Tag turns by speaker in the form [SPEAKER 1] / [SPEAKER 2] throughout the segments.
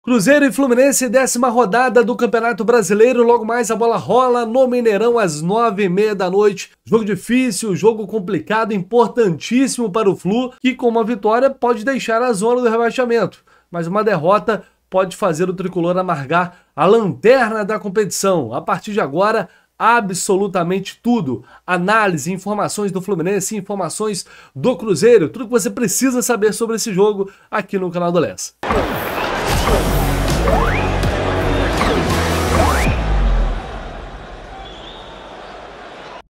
[SPEAKER 1] Cruzeiro e Fluminense, 10ª rodada do Campeonato Brasileiro. Logo mais a bola rola no Mineirão às 9h30 da noite. Jogo difícil, jogo complicado, importantíssimo para o Flu, que com uma vitória pode deixar a zona do rebaixamento. Mas uma derrota pode fazer o tricolor amargar a lanterna da competição. A partir de agora, absolutamente tudo. Análise, informações do Fluminense, informações do Cruzeiro. Tudo que você precisa saber sobre esse jogo aqui no canal do Lessa.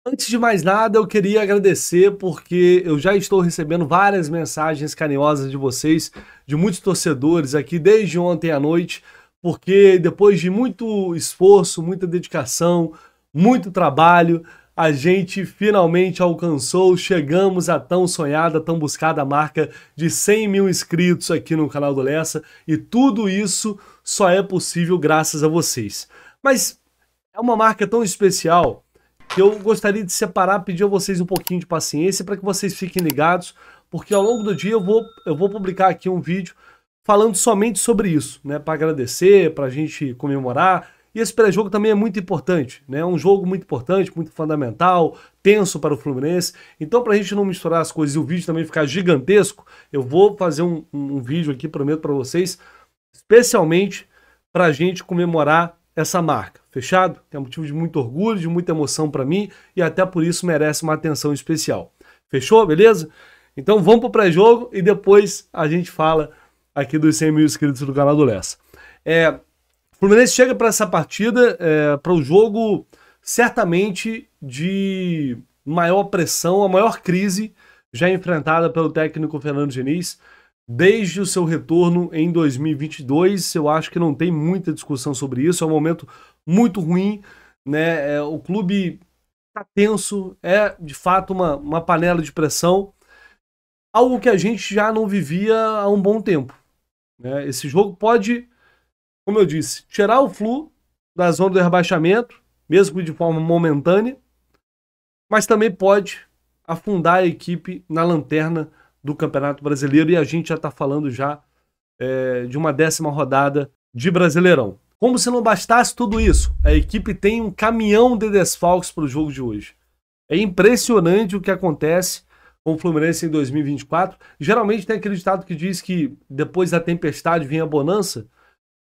[SPEAKER 1] Antes de mais nada, eu queria agradecer porque eu já estou recebendo várias mensagens carinhosas de vocês, de muitos torcedores aqui desde ontem à noite, porque depois de muito esforço, muita dedicação, muito trabalho, a gente finalmente alcançou, chegamos à tão sonhada, tão buscada marca de 100 mil inscritos aqui no canal do Lessa, e tudo isso só é possível graças a vocês. Mas é uma marca tão especial que eu gostaria de separar, pedir a vocês um pouquinho de paciência para que vocês fiquem ligados, porque ao longo do dia eu vou publicar aqui um vídeo falando somente sobre isso, né, para agradecer, para a gente comemorar. E esse pré-jogo também é muito importante, né? É um jogo muito importante, muito fundamental, tenso para o Fluminense. Então, para a gente não misturar as coisas e o vídeo também ficar gigantesco, eu vou fazer um vídeo aqui, prometo para vocês, especialmente para a gente comemorar essa marca. Fechado? É um motivo de muito orgulho, de muita emoção para mim e até por isso merece uma atenção especial. Fechou? Beleza? Então vamos para o pré-jogo e depois a gente fala aqui dos 100 mil inscritos do canal do Lessa. O Fluminense chega para essa partida, para o jogo certamente de maior pressão, a maior crise já enfrentada pelo técnico Fernando Diniz desde o seu retorno em 2022. Eu acho que não tem muita discussão sobre isso, é um momento muito ruim, né? O clube está tenso, é de fato uma panela de pressão, algo que a gente já não vivia há um bom tempo, né? Esse jogo pode, como eu disse, tirar o Flu da zona do rebaixamento, mesmo de forma momentânea, mas também pode afundar a equipe na lanterna do Campeonato Brasileiro, e a gente já está falando já de uma 10ª rodada de Brasileirão. Como se não bastasse tudo isso, a equipe tem um caminhão de desfalques para o jogo de hoje. É impressionante o que acontece com o Fluminense em 2024. Geralmente tem aquele ditado que diz que depois da tempestade vem a bonança.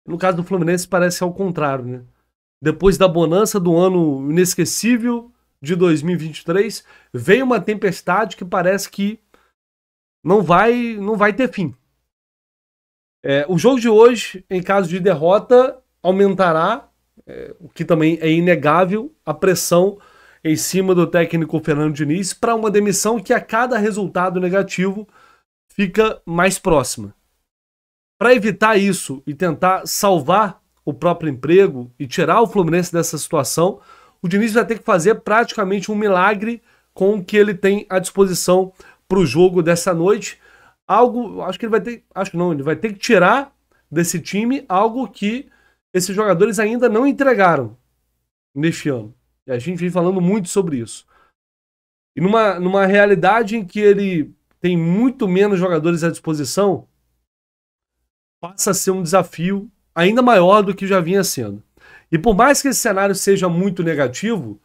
[SPEAKER 1] No caso do Fluminense parece ao contrário, né? Depois da bonança do ano inesquecível de 2023, veio uma tempestade que parece que não vai ter fim. O jogo de hoje, em caso de derrota, aumentará, o que também é inegável, a pressão em cima do técnico Fernando Diniz para uma demissão que a cada resultado negativo fica mais próxima. Para evitar isso e tentar salvar o próprio emprego e tirar o Fluminense dessa situação, o Diniz vai ter que fazer praticamente um milagre com o que ele tem à disposição para o jogo dessa noite. Ele vai ter que tirar desse time algo que esses jogadores ainda não entregaram neste ano. E a gente vem falando muito sobre isso. E numa realidade em que ele tem muito menos jogadores à disposição, passa a ser um desafio ainda maior do que já vinha sendo. E por mais que esse cenário seja muito negativo,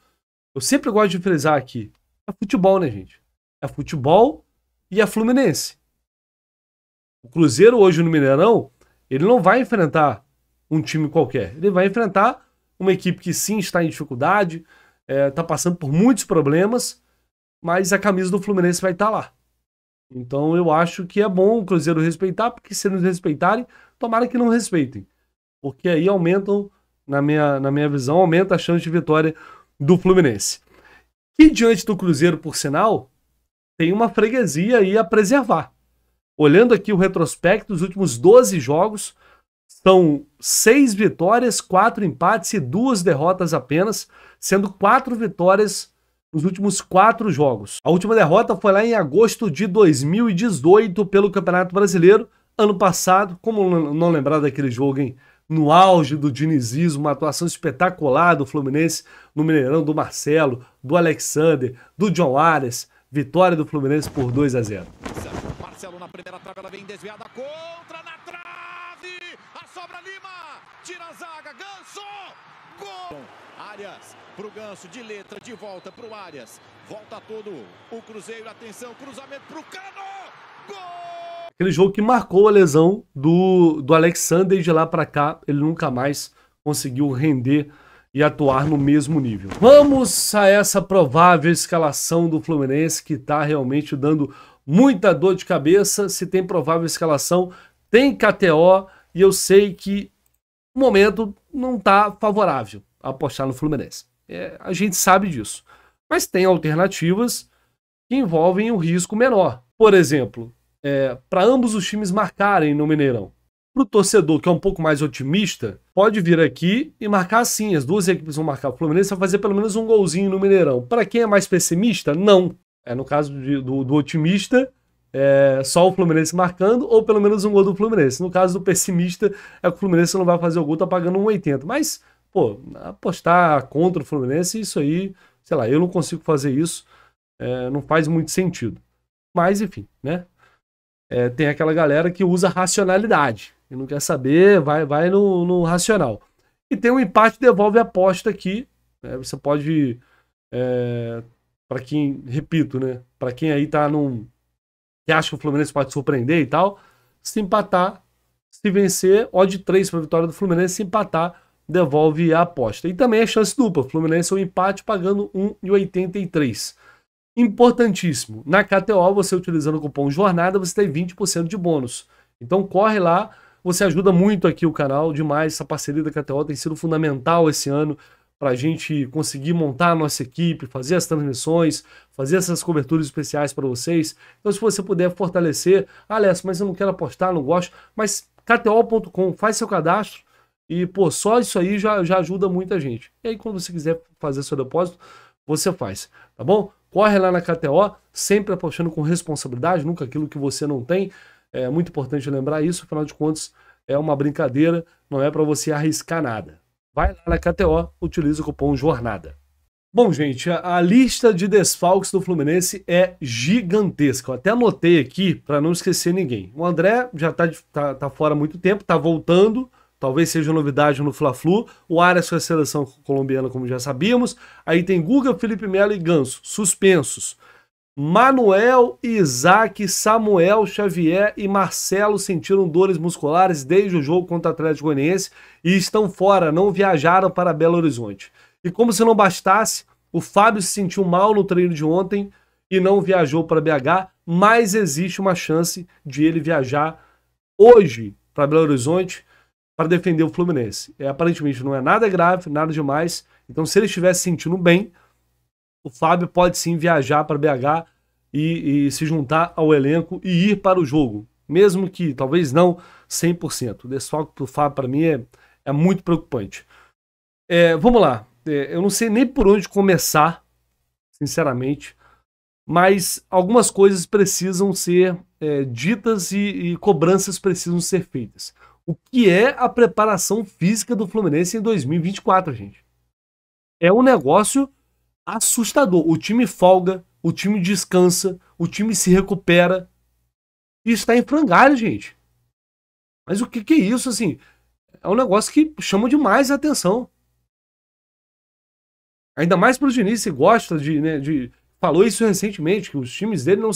[SPEAKER 1] eu sempre gosto de frisar aqui, é futebol, né, gente? É futebol e é Fluminense. O Cruzeiro hoje no Mineirão, ele não vai enfrentar um time qualquer. Ele vai enfrentar uma equipe que sim está em dificuldade, está passando por muitos problemas, mas a camisa do Fluminense vai estar lá. Então eu acho que é bom o Cruzeiro respeitar, porque se eles respeitarem, tomara que não respeitem. Porque aí aumentam, na minha visão, aumenta a chance de vitória do Fluminense. E diante do Cruzeiro, por sinal, tem uma freguesia aí a preservar. Olhando aqui o retrospecto dos últimos 12 jogos, são 6 vitórias, 4 empates e 2 derrotas apenas, sendo 4 vitórias nos últimos 4 jogos. A última derrota foi lá em agosto de 2018 pelo Campeonato Brasileiro. Ano passado, como não lembrar daquele jogo, hein? No auge do dinizismo, uma atuação espetacular do Fluminense no Mineirão, do Marcelo, do Alexander, do John Arias. Vitória do Fluminense por 2-0.
[SPEAKER 2] Marcelo na primeira trave, ela vem desviada contra, na trave! A sobra Lima, tira a zaga, Ganso, gol! Arias pro Ganso, de letra, de volta pro Arias, volta todo o Cruzeiro, atenção, cruzamento pro Cano, gol!
[SPEAKER 1] Aquele jogo que marcou a lesão do Alexander, e de lá para cá ele nunca mais conseguiu render e atuar no mesmo nível. Vamos a essa provável escalação do Fluminense, que está realmente dando muita dor de cabeça. Se tem provável escalação, tem KTO, e eu sei que o momento não está favorável a apostar no Fluminense. A gente sabe disso. Mas tem alternativas que envolvem um risco menor. Por exemplo, para ambos os times marcarem no Mineirão. Para o torcedor que é um pouco mais otimista, pode vir aqui e marcar sim. As duas equipes vão marcar. O Fluminense vai fazer pelo menos um golzinho no Mineirão. Para quem é mais pessimista, não. No caso do otimista, só o Fluminense marcando, ou pelo menos um gol do Fluminense. No caso do pessimista, é que o Fluminense não vai fazer o gol, tá pagando 1,80. Mas, pô, apostar contra o Fluminense, isso aí, sei lá, eu não consigo fazer isso. Não faz muito sentido. Mas, enfim, né? Tem aquela galera que usa racionalidade e não quer saber, vai no racional. E tem um empate, devolve a aposta aqui. Você pode, para quem, repito, né? Para quem aí tá que acha que o Fluminense pode surpreender e tal, se empatar, se vencer, odd 3 para a vitória do Fluminense, se empatar, devolve a aposta. E também é chance dupla, Fluminense é um empate pagando 1,83. Importantíssimo, na KTO, você utilizando o cupom JORNADA, você tem 20% de bônus. Então corre lá, você ajuda muito aqui o canal, demais. Essa parceria da KTO tem sido fundamental esse ano para a gente conseguir montar a nossa equipe, fazer as transmissões, fazer essas coberturas especiais para vocês. Então se você puder fortalecer, Alex, mas eu não quero apostar, não gosto, mas KTO.com, faz seu cadastro e, pô, só isso aí já ajuda muita gente. E aí quando você quiser fazer seu depósito, você faz, tá bom? Corre lá na KTO, sempre apostando com responsabilidade, nunca aquilo que você não tem. É muito importante lembrar isso, afinal de contas, é uma brincadeira, não é para você arriscar nada. Vai lá na KTO, utiliza o cupom JORNADA. Bom, gente, a lista de desfalques do Fluminense é gigantesca. Eu até anotei aqui para não esquecer ninguém. O André já tá fora há muito tempo, tá voltando. Talvez seja novidade no Fla-Flu. O Arias com a seleção colombiana, como já sabíamos. Aí tem Guga, Felipe Melo e Ganso, suspensos. Manuel, Isaac, Samuel, Xavier e Marcelo sentiram dores musculares desde o jogo contra o Atlético Goianiense e estão fora, não viajaram para Belo Horizonte. E como se não bastasse, o Fábio se sentiu mal no treino de ontem e não viajou para BH, mas existe uma chance de ele viajar hoje para Belo Horizonte para defender o Fluminense. Aparentemente não é nada grave, nada demais. Então, se ele estiver se sentindo bem, o Fábio pode sim viajar para BH e se juntar ao elenco e ir para o jogo. Mesmo que talvez não 100%. O desfalque do Fábio, para mim, é muito preocupante. Vamos lá. Eu não sei nem por onde começar, sinceramente, mas algumas coisas precisam ser ditas e cobranças precisam ser feitas. O que é a preparação física do Fluminense em 2024, gente? É um negócio assustador. O time folga, o time descansa, o time se recupera e está em frangalho, gente. Mas o que é isso, assim? É um negócio que chama demais a atenção. Ainda mais para o Diniz, que gosta falou isso recentemente, que os times dele não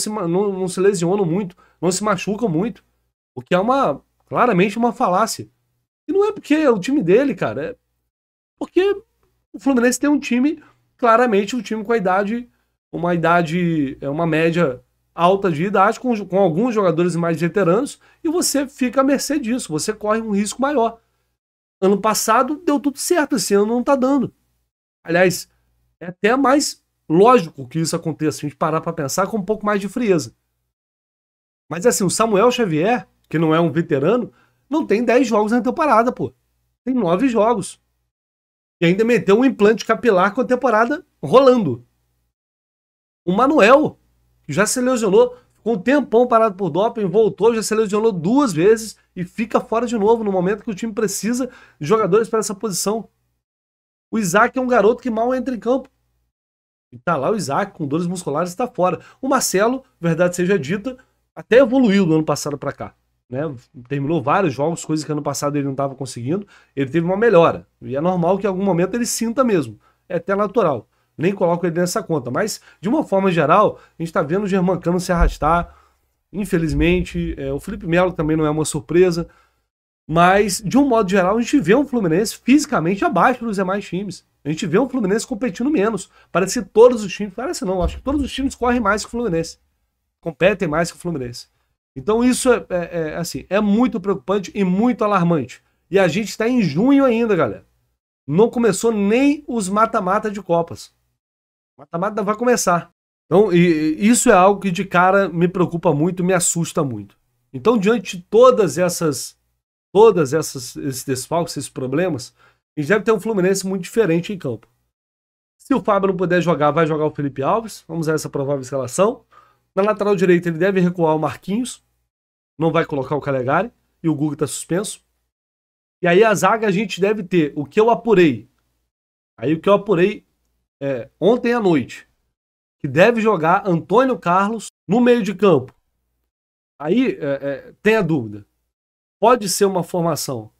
[SPEAKER 1] se lesionam muito, não se machucam muito. O que é claramente uma falácia. E não é porque é o time dele, cara. É porque o Fluminense tem um time, claramente um time com uma média alta de idade, com alguns jogadores mais veteranos, e você fica à mercê disso, você corre um risco maior. Ano passado deu tudo certo, esse ano não tá dando. Aliás, é até mais lógico que isso aconteça, a gente parar para pensar com um pouco mais de frieza. Mas assim, o Samuel Xavier, que não é um veterano, não tem 10 jogos na temporada, pô. Tem 9 jogos. E ainda meteu um implante capilar com a temporada rolando. O Manuel, que já se lesionou, ficou um tempão parado por doping, voltou, já se lesionou 2 vezes e fica fora de novo no momento que o time precisa de jogadores para essa posição. O Isaac é um garoto que mal entra em campo. E tá lá o Isaac com dores musculares e está fora. O Marcelo, verdade seja dita, até evoluiu do ano passado para cá. né? Terminou vários jogos, coisas que ano passado ele não estava conseguindo. Ele teve uma melhora. E é normal que em algum momento ele sinta mesmo. É até natural. Nem coloco ele nessa conta. Mas, de uma forma geral, a gente está vendo o Germancano se arrastar. Infelizmente, o Felipe Melo também não é uma surpresa. Mas, de um modo geral, a gente vê um Fluminense fisicamente abaixo dos demais times. A gente vê um Fluminense competindo menos. Parece que todos os times... Parece não, acho que todos os times correm mais que o Fluminense. Competem mais que o Fluminense. Então isso assim, é muito preocupante e muito alarmante. E a gente está em junho ainda, galera. Não começou nem os mata-mata de Copas. Mata-mata vai começar. Então, isso é algo que de cara me preocupa muito, me assusta muito. Então, diante de esses desfalques, esses problemas, a gente deve ter um Fluminense muito diferente em campo. Se o Fábio não puder jogar, vai jogar o Felipe Alves. Vamos a essa provável escalação. Na lateral direita, ele deve recuar o Marquinhos. Não vai colocar o Calegari. E o Guga está suspenso. E aí a zaga a gente deve ter o que eu apurei. Aí o que eu apurei ontem à noite. Que deve jogar Antônio Carlos no meio de campo. Aí tem a dúvida. Pode ser uma formação,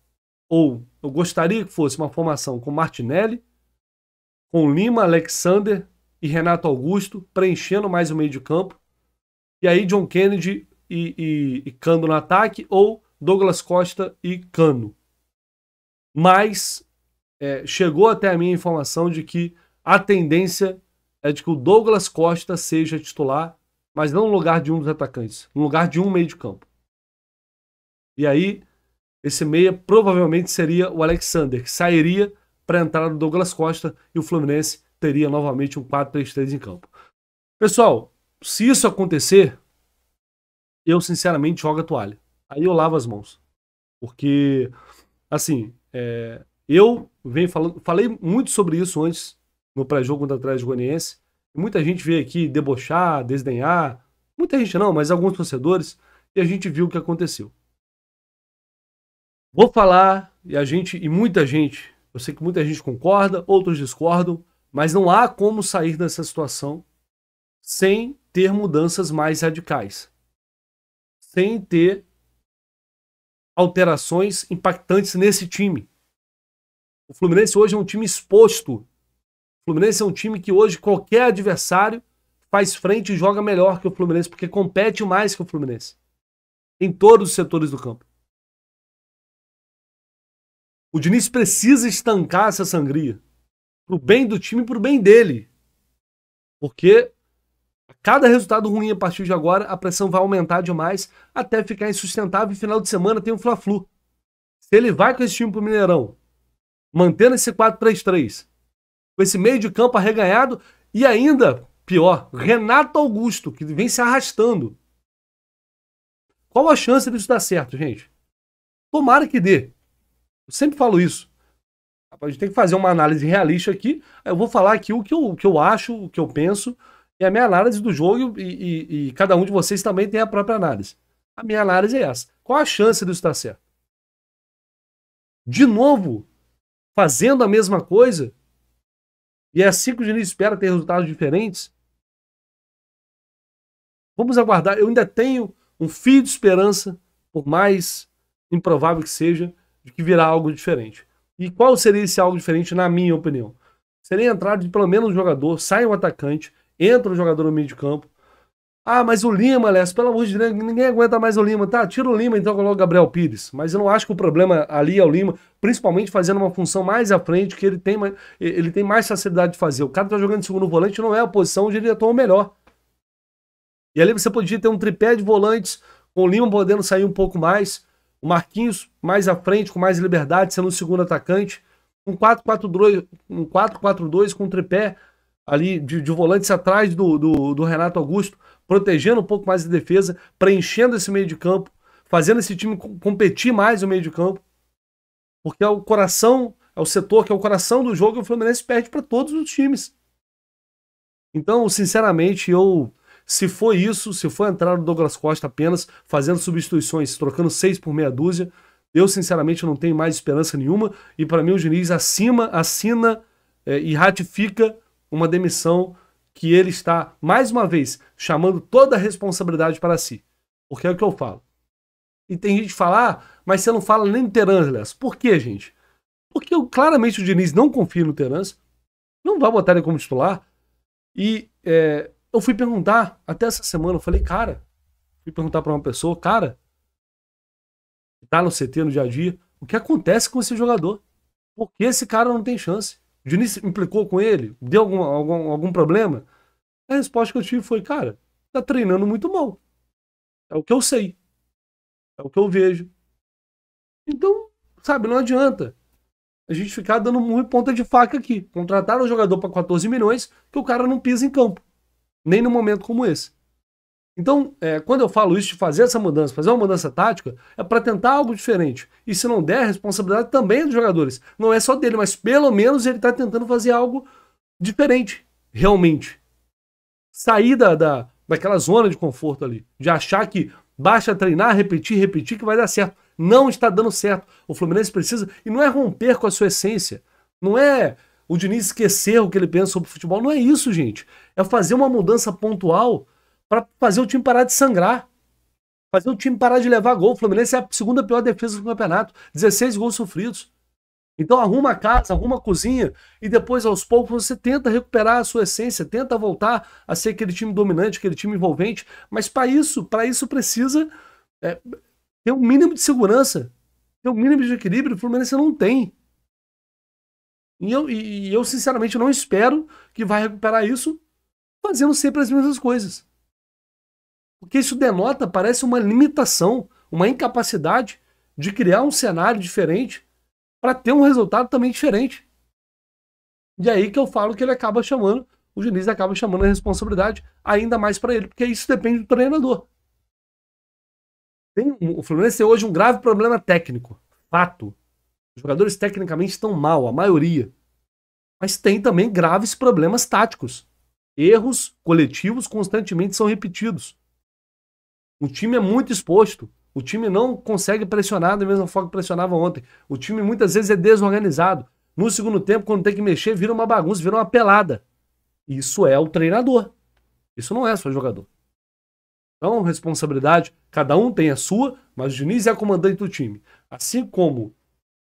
[SPEAKER 1] ou eu gostaria que fosse uma formação com Martinelli, com Lima, Alexander e Renato Augusto, preenchendo mais o meio de campo. E aí John Kennedy e Cano no ataque, ou Douglas Costa e Cano. Mas chegou até a minha informação de que a tendência é de que o Douglas Costa seja titular, mas não no lugar de um dos atacantes, no lugar de um meio de campo. E aí, esse meia provavelmente seria o Alexander, que sairia para a entrada do Douglas Costa e o Fluminense teria novamente um 4-3-3 em campo. Pessoal, se isso acontecer, eu sinceramente jogo a toalha. Aí eu lavo as mãos. Porque, assim, eu venho falei muito sobre isso antes, no pré-jogo contra o Atlético Goianiense. Muita gente veio aqui debochar, desdenhar. Muita gente não, mas alguns torcedores. E a gente viu o que aconteceu. Vou falar, e muita gente, eu sei que muita gente concorda, outros discordam, mas não há como sair dessa situação sem ter mudanças mais radicais. Sem ter alterações impactantes nesse time. O Fluminense hoje é um time exposto. O Fluminense é um time que hoje qualquer adversário faz frente e joga melhor que o Fluminense, porque compete mais que o Fluminense. Em todos os setores do campo. O Diniz precisa estancar essa sangria. Pro bem do time e pro bem dele. Porque cada resultado ruim a partir de agora, a pressão vai aumentar demais até ficar insustentável. E final de semana tem o Fla-Flu. Se ele vai com esse time pro Mineirão, mantendo esse 4-3-3, com esse meio de campo arreganhado e ainda, pior, Renato Augusto, que vem se arrastando. Qual a chance disso dar certo, gente? Tomara que dê. Eu sempre falo isso. A gente tem que fazer uma análise realista aqui. Eu vou falar aqui o que eu acho, o que eu penso, e a minha análise do jogo, e cada um de vocês também tem a própria análise. A minha análise é essa. Qual a chance disso dar certo? De novo, fazendo a mesma coisa, e é assim que o Diniz espera ter resultados diferentes. Vamos aguardar. Eu ainda tenho um fio de esperança, por mais improvável que seja, de que virá algo diferente. E qual seria esse algo diferente, na minha opinião? Seria a entrada de pelo menos um jogador, sai um atacante, entra um jogador no meio de campo. Ah, mas o Lima, Léo, pelo amor de Deus, ninguém aguenta mais o Lima. Tá, tira o Lima, então coloca o Gabriel Pires. Mas eu não acho que o problema ali é o Lima, principalmente fazendo uma função mais à frente, que ele tem mais facilidade de fazer. O cara tá jogando de segundo volante, não é a posição onde ele atua melhor. E ali você podia ter um tripé de volantes, com o Lima podendo sair um pouco mais, o Marquinhos mais à frente, com mais liberdade, sendo o segundo atacante, um 4-4-2 com um tripé ali de volantes atrás do Renato Augusto, protegendo um pouco mais a defesa, preenchendo esse meio de campo, fazendo esse time competir mais no meio de campo, porque é o coração, é o setor que é o coração do jogo, e o Fluminense perde para todos os times. Então, sinceramente, se for isso, se for entrar no Douglas Costa apenas, fazendo substituições, trocando 6 por meia dúzia, eu sinceramente não tenho mais esperança nenhuma, e para mim o Diniz assina e ratifica uma demissão que ele está, mais uma vez, chamando toda a responsabilidade para si. Porque é o que eu falo. E tem gente que fala, mas você não fala nem do Terans. Por quê, gente? Porque claramente o Diniz não confia no Terans, não vai botar ele como titular. E eu fui perguntar, até essa semana, eu falei, fui perguntar pra uma pessoa, que tá no CT no dia a dia, o que acontece com esse jogador? Por que esse cara não tem chance? O Diniz implicou com ele? Deu algum problema? A resposta que eu tive foi, tá treinando muito mal. É o que eu sei. É o que eu vejo. Então, sabe, não adianta a gente ficar dando murro e ponta de faca aqui. Contrataram um jogador para 14 milhões que o cara não pisa em campo. Nem num momento como esse. Então, quando eu falo isso de fazer essa mudança, fazer uma mudança tática, é para tentar algo diferente. E se não der, a responsabilidade também é dos jogadores. Não é só dele, mas pelo menos ele está tentando fazer algo diferente, realmente. Sair daquela zona de conforto ali, de achar que basta treinar, repetir, que vai dar certo. Não está dando certo. O Fluminense precisa, e não é romper com a sua essência, não é o Diniz esquecer o que ele pensa sobre futebol, não é isso, gente. É fazer uma mudança pontual para fazer o time parar de sangrar, fazer o time parar de levar gol. O Fluminense é a segunda pior defesa do campeonato, 16 gols sofridos. Então arruma a casa, arruma a cozinha e depois aos poucos você tenta recuperar a sua essência, tenta voltar a ser aquele time dominante, aquele time envolvente, mas para isso precisa ter um mínimo de segurança, ter um mínimo de equilíbrio. O Fluminense não tem. E eu sinceramente não espero que vai recuperar isso fazendo sempre as mesmas coisas. Porque isso denota, parece uma limitação, uma incapacidade de criar um cenário diferente para ter um resultado também diferente. E aí que eu falo que o Diniz acaba chamando a responsabilidade ainda mais para ele, porque isso depende do treinador. O Fluminense tem hoje um grave problema técnico, fato. Os jogadores tecnicamente estão mal, a maioria. Mas tem também graves problemas táticos. Erros coletivos constantemente são repetidos. O time é muito exposto. O time não consegue pressionar da mesma forma que pressionava ontem. O time muitas vezes é desorganizado. No segundo tempo, quando tem que mexer, vira uma bagunça, vira uma pelada. Isso é o treinador. Isso não é só jogador. Então, responsabilidade, cada um tem a sua, mas o Diniz é comandante do time. Assim como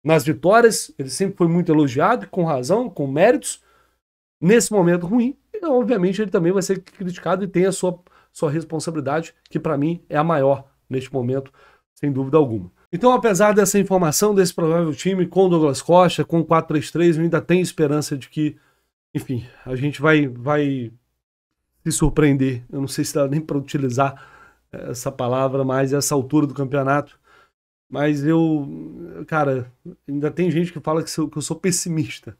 [SPEAKER 1] nas vitórias, ele sempre foi muito elogiado, com razão, com méritos. Nesse momento ruim, obviamente ele também vai ser criticado e tem a sua responsabilidade, que para mim é a maior neste momento, sem dúvida alguma. Então, apesar dessa informação, desse provável time com o Douglas Costa, com o 4-3-3, eu ainda tenho esperança de que, enfim, a gente vai se surpreender. Eu não sei se dá nem para utilizar essa palavra mais a essa altura do campeonato, mas ainda tem gente que fala que eu sou pessimista.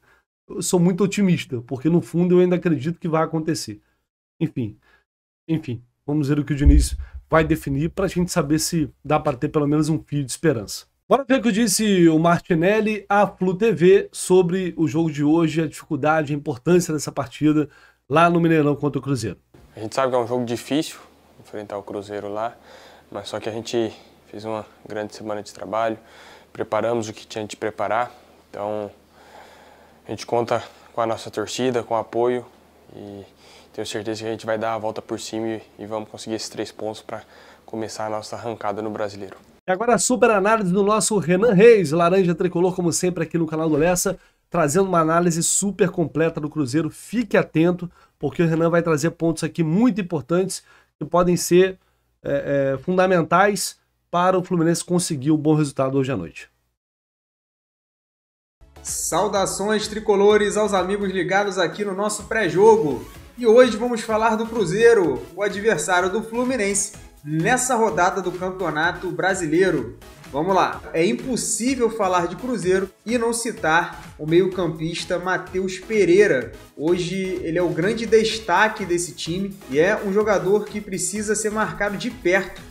[SPEAKER 1] Eu sou muito otimista, porque no fundo eu ainda acredito que vai acontecer. Enfim, vamos ver o que o Diniz vai definir para a gente saber se dá para ter pelo menos um fio de esperança. Bora ver o que disse o Martinelli à Flu TV sobre o jogo de hoje, a dificuldade, a importância dessa partida lá no Mineirão contra o Cruzeiro.
[SPEAKER 3] A gente sabe que é um jogo difícil, enfrentar o Cruzeiro lá, mas só que a gente fez uma grande semana de trabalho, preparamos o que tinha de preparar, então a gente conta com a nossa torcida, com o apoio e tenho certeza que a gente vai dar a volta por cima e vamos conseguir esses 3 pontos para começar a nossa arrancada no Brasileiro.
[SPEAKER 1] E agora a super análise do nosso Renan Reis, laranja tricolor, como sempre aqui no canal do Lessa, trazendo uma análise super completa do Cruzeiro. Fique atento, porque o Renan vai trazer pontos aqui muito importantes que podem ser fundamentais para o Fluminense conseguir um bom resultado hoje à noite.
[SPEAKER 4] Saudações tricolores aos amigos ligados aqui no nosso pré-jogo. E hoje vamos falar do Cruzeiro, o adversário do Fluminense, nessa rodada do Campeonato Brasileiro. Vamos lá, é impossível falar de Cruzeiro e não citar o meio-campista Matheus Pereira. Hoje ele é o grande destaque desse time e é um jogador que precisa ser marcado de perto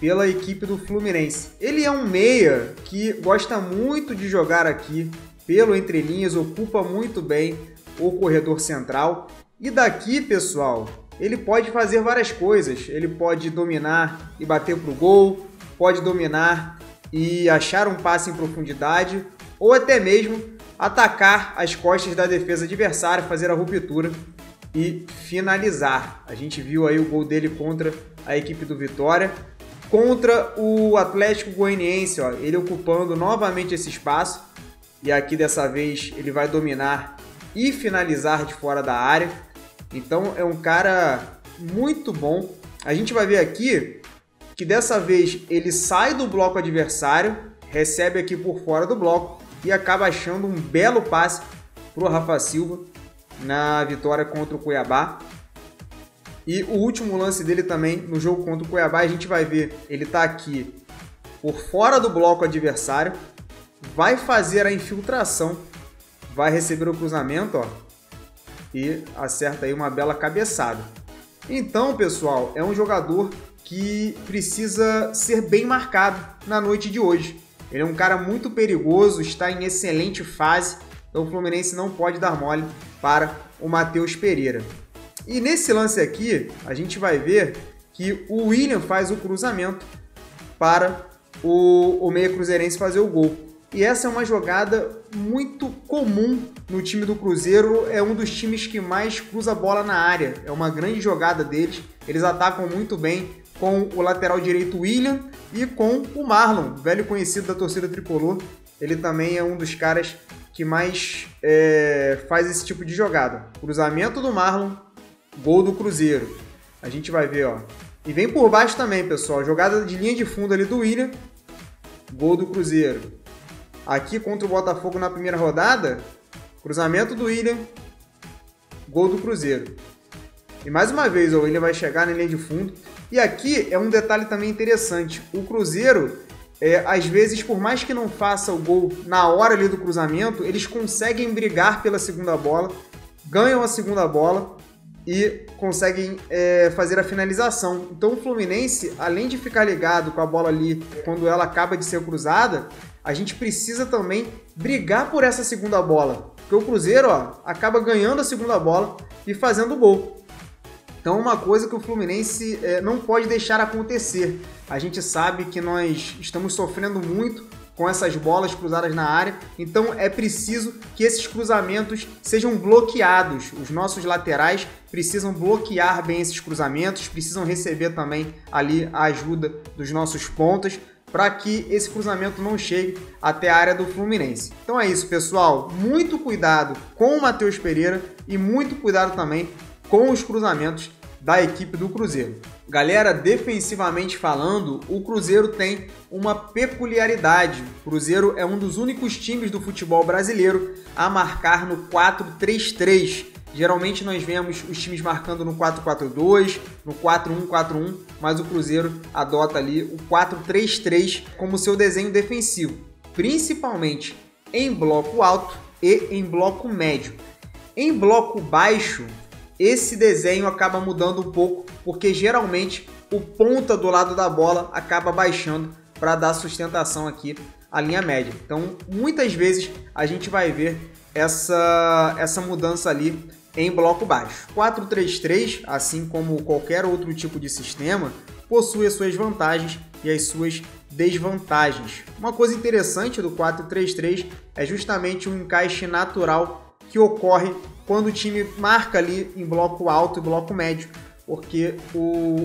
[SPEAKER 4] pela equipe do Fluminense. Ele é um meia que gosta muito de jogar aqui pelo entrelinhas, ocupa muito bem o corredor central. E daqui, pessoal, ele pode fazer várias coisas. Ele pode dominar e bater pro gol, pode dominar e achar um passe em profundidade, ou até mesmo atacar as costas da defesa adversária, fazer a ruptura e finalizar. A gente viu aí o gol dele contra a equipe do Vitória. contra o Atlético Goianiense, ó, ele ocupando novamente esse espaço. E aqui dessa vez ele vai dominar e finalizar de fora da área. Então é um cara muito bom. A gente vai ver aqui que dessa vez ele sai do bloco adversário, recebe aqui por fora do bloco e acaba achando um belo passe para o Rafa Silva na vitória contra o Cuiabá. E o último lance dele também no jogo contra o Cuiabá, a gente vai ver, ele está aqui por fora do bloco adversário, vai fazer a infiltração, vai receber o cruzamento, ó, e acerta aí uma bela cabeçada. Então, pessoal, é um jogador que precisa ser bem marcado na noite de hoje. Ele é um cara muito perigoso, está em excelente fase, então o Fluminense não pode dar mole para o Matheus Pereira. E nesse lance aqui, a gente vai ver que o William faz o cruzamento para o meia cruzeirense fazer o gol. E essa é uma jogada muito comum no time do Cruzeiro, é um dos times que mais cruza a bola na área, é uma grande jogada deles, eles atacam muito bem com o lateral direito William e com o Marlon, velho conhecido da torcida tricolor, ele também é um dos caras que mais faz esse tipo de jogada. Cruzamento do Marlon, gol do Cruzeiro. A gente vai ver, ó. E vem por baixo também, pessoal. Jogada de linha de fundo ali do William. Gol do Cruzeiro. Aqui contra o Botafogo na primeira rodada. Cruzamento do William. Gol do Cruzeiro. E mais uma vez, ó, o William vai chegar na linha de fundo. E aqui é um detalhe também interessante. O Cruzeiro, às vezes, por mais que não faça o gol na hora ali do cruzamento, eles conseguem brigar pela segunda bola. Ganham a segunda bola e conseguem fazer a finalização. Então o Fluminense, além de ficar ligado com a bola ali quando ela acaba de ser cruzada, a gente precisa também brigar por essa segunda bola, porque o Cruzeiro, ó, acaba ganhando a segunda bola e fazendo o gol. Então uma coisa que o Fluminense não pode deixar acontecer. A gente sabe que nós estamos sofrendo muito com essas bolas cruzadas na área, então é preciso que esses cruzamentos sejam bloqueados. Os nossos laterais precisam bloquear bem esses cruzamentos, precisam receber também ali a ajuda dos nossos pontas para que esse cruzamento não chegue até a área do Fluminense. Então é isso, pessoal. Muito cuidado com o Matheus Pereira e muito cuidado também com os cruzamentos da equipe do Cruzeiro. Galera, defensivamente falando, o Cruzeiro tem uma peculiaridade. O Cruzeiro é um dos únicos times do futebol brasileiro a marcar no 4-3-3. Geralmente nós vemos os times marcando no 4-4-2, no 4-1-4-1, mas o Cruzeiro adota ali o 4-3-3 como seu desenho defensivo, principalmente em bloco alto e em bloco médio. Em bloco baixo, esse desenho acaba mudando um pouco, porque geralmente o ponta do lado da bola acaba baixando para dar sustentação aqui à linha média. Então, muitas vezes a gente vai ver essa mudança ali em bloco baixo. 4-3-3, assim como qualquer outro tipo de sistema, possui as suas vantagens e as suas desvantagens. Uma coisa interessante do 4-3-3 é justamente o encaixe natural que ocorre quando o time marca ali em bloco alto e bloco médio, porque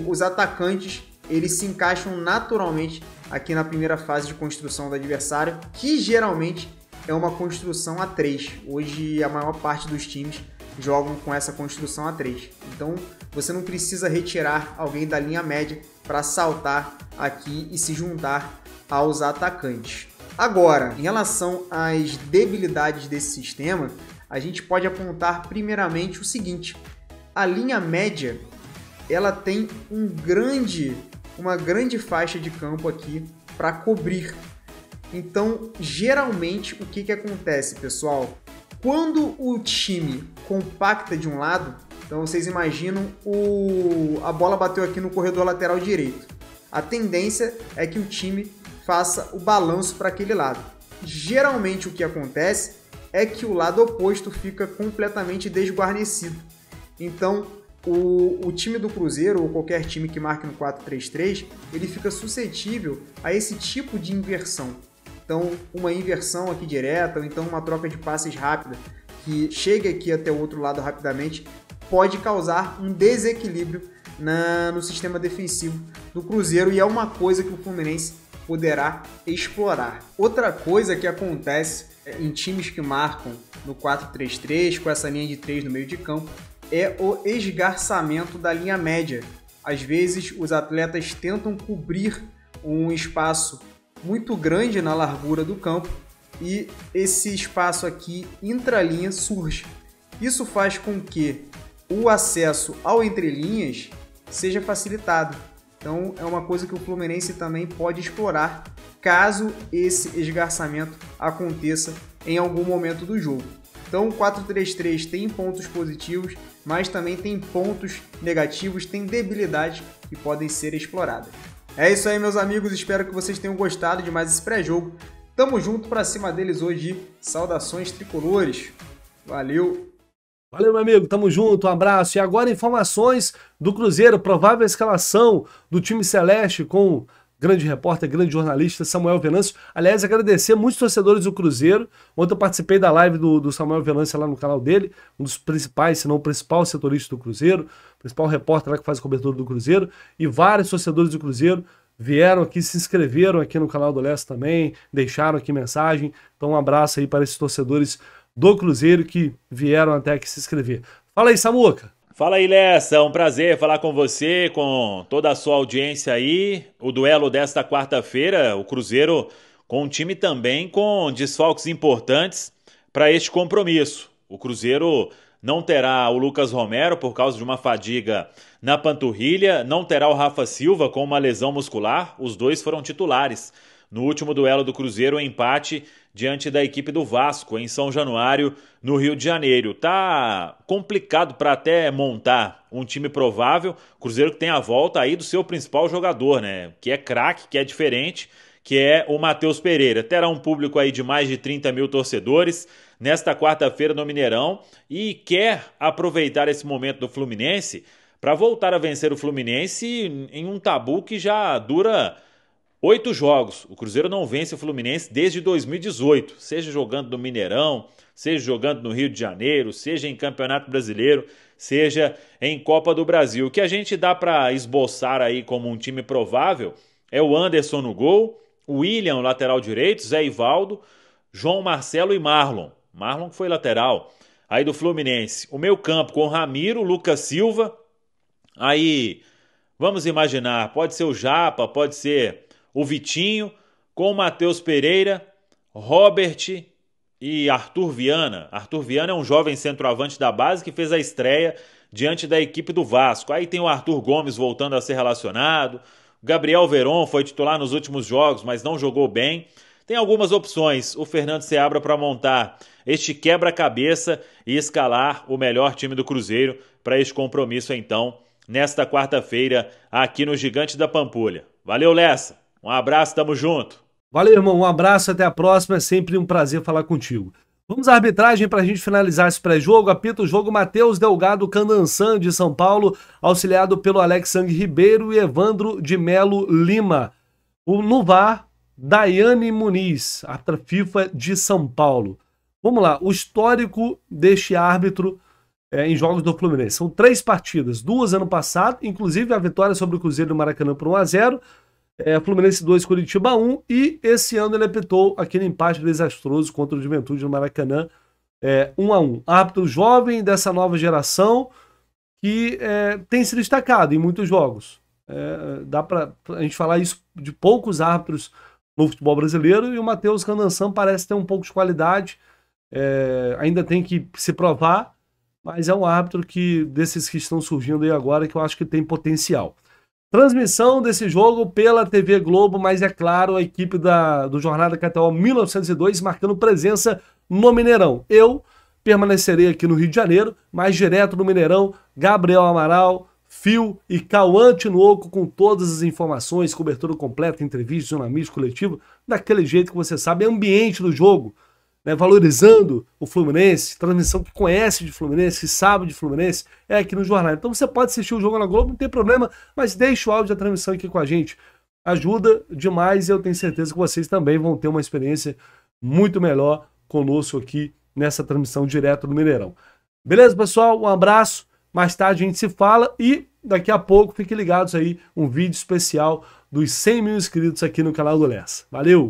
[SPEAKER 4] os atacantes eles se encaixam naturalmente aqui na primeira fase de construção do adversário, que geralmente é uma construção a 3. Hoje a maior parte dos times jogam com essa construção a 3. Então você não precisa retirar alguém da linha média para saltar aqui e se juntar aos atacantes. Agora, em relação às debilidades desse sistema, a gente pode apontar primeiramente o seguinte: a linha média ela tem uma grande faixa de campo aqui para cobrir. Então, geralmente, o que acontece, pessoal? Quando o time compacta de um lado, então vocês imaginam a bola bateu aqui no corredor lateral direito. A tendência é que o time faça o balanço para aquele lado. Geralmente o que acontece é que o lado oposto fica completamente desguarnecido. Então, o time do Cruzeiro, ou qualquer time que marque no 4-3-3, ele fica suscetível a esse tipo de inversão. Então, uma inversão aqui direta, ou então uma troca de passes rápida, que chegue aqui até o outro lado rapidamente, pode causar um desequilíbrio no sistema defensivo do Cruzeiro, e é uma coisa que o Fluminense poderá explorar. Outra coisa que acontece em times que marcam no 4-3-3, com essa linha de 3 no meio de campo, é o esgarçamento da linha média. Às vezes os atletas tentam cobrir um espaço muito grande na largura do campo e esse espaço aqui intralinha surge. Isso faz com que o acesso ao entrelinhas seja facilitado. Então é uma coisa que o Fluminense também pode explorar caso esse esgarçamento aconteça em algum momento do jogo. Então o 4-3-3 tem pontos positivos, mas também tem pontos negativos, tem debilidades que podem ser exploradas. É isso aí, meus amigos, espero que vocês tenham gostado de mais esse pré-jogo. Tamo junto pra cima deles hoje. Saudações tricolores. Valeu!
[SPEAKER 1] Valeu, meu amigo, tamo junto, um abraço. E agora informações do Cruzeiro, provável escalação do time celeste com o grande repórter, grande jornalista Samuel Venâncio. Aliás, agradecer muitos torcedores do Cruzeiro. Ontem eu participei da live do Samuel Venâncio lá no canal dele, um dos principais, se não o principal setorista do Cruzeiro, o principal repórter lá que faz a cobertura do Cruzeiro, e vários torcedores do Cruzeiro vieram aqui, se inscreveram aqui no canal do Leste também, deixaram aqui mensagem. Então um abraço aí para esses torcedores do Cruzeiro que vieram até aqui se inscrever. Fala aí, Samuca.
[SPEAKER 5] Fala aí, Lessa, é um prazer falar com você, com toda a sua audiência aí. O duelo desta quarta-feira, o Cruzeiro com um time também com desfalques importantes para este compromisso. O Cruzeiro não terá o Lucas Romero por causa de uma fadiga na panturrilha, não terá o Rafa Silva com uma lesão muscular, os dois foram titulares no último duelo do Cruzeiro, um empate diante da equipe do Vasco, em São Januário, no Rio de Janeiro. Tá complicado para até montar um time provável. Cruzeiro que tem a volta aí do seu principal jogador, né? Que é craque, que é diferente, que é o Matheus Pereira. Terá um público aí de mais de 30 mil torcedores nesta quarta-feira no Mineirão e quer aproveitar esse momento do Fluminense para voltar a vencer o Fluminense em um tabu que já dura 8 jogos. O Cruzeiro não vence o Fluminense desde 2018, seja jogando no Mineirão, seja jogando no Rio de Janeiro, seja em Campeonato Brasileiro, seja em Copa do Brasil. O que a gente dá para esboçar aí como um time provável é o Anderson no gol, o William, lateral direito, Zé Ivaldo, João Marcelo e Marlon. Marlon que foi lateral aí do Fluminense. O meio campo com Ramiro, Lucas Silva. Aí, vamos imaginar, pode ser o Japa, pode ser o Vitinho, com o Matheus Pereira, Robert e Arthur Viana. Arthur Viana é um jovem centroavante da base que fez a estreia diante da equipe do Vasco. Aí tem o Arthur Gomes voltando a ser relacionado. O Gabriel Veron foi titular nos últimos jogos, mas não jogou bem. Tem algumas opções. O Fernando Seabra para montar este quebra-cabeça e escalar o melhor time do Cruzeiro para este compromisso, então, nesta quarta-feira, aqui no Gigante da Pampulha. Valeu, Lessa! Um abraço, tamo junto.
[SPEAKER 1] Valeu, irmão. Um abraço, até a próxima. É sempre um prazer falar contigo. Vamos à arbitragem para a gente finalizar esse pré-jogo. Apita o jogo Matheus Delgado Candançan, de São Paulo, auxiliado pelo Alexandre Ribeiro e Evandro de Melo Lima. No VAR, Daiane Muniz, árbitra FIFA de São Paulo. Vamos lá, o histórico deste árbitro em jogos do Fluminense. São 3 partidas, 2 ano passado, inclusive a vitória sobre o Cruzeiro do Maracanã por 1-0, Fluminense 2, Curitiba 1, e esse ano ele apitou aquele empate desastroso contra o Juventude no Maracanã, 1-1. Árbitro jovem dessa nova geração que tem se destacado em muitos jogos. Dá para a gente falar isso de poucos árbitros no futebol brasileiro, e o Matheus Candançan parece ter um pouco de qualidade, ainda tem que se provar, mas é um árbitro desses que estão surgindo aí agora, que eu acho que tem potencial. Transmissão desse jogo pela TV Globo, mas é claro, a equipe do Jornada KTO 1902 marcando presença no Mineirão. Eu permanecerei aqui no Rio de Janeiro, mas direto no Mineirão, Gabriel Amaral, Fio e Cauã Tinoco com todas as informações, cobertura completa, entrevista, jornalismo coletivo, daquele jeito que você sabe, ambiente do jogo, né, valorizando o Fluminense, transmissão que conhece de Fluminense, que sabe de Fluminense, é aqui no Jornal. Então você pode assistir o jogo na Globo, não tem problema, mas deixa o áudio da transmissão aqui com a gente. Ajuda demais e eu tenho certeza que vocês também vão ter uma experiência muito melhor conosco aqui nessa transmissão direto do Mineirão. Beleza, pessoal? Um abraço. Mais tarde a gente se fala e daqui a pouco, fiquem ligados aí, um vídeo especial dos 100 mil inscritos aqui no canal do Lessa. Valeu!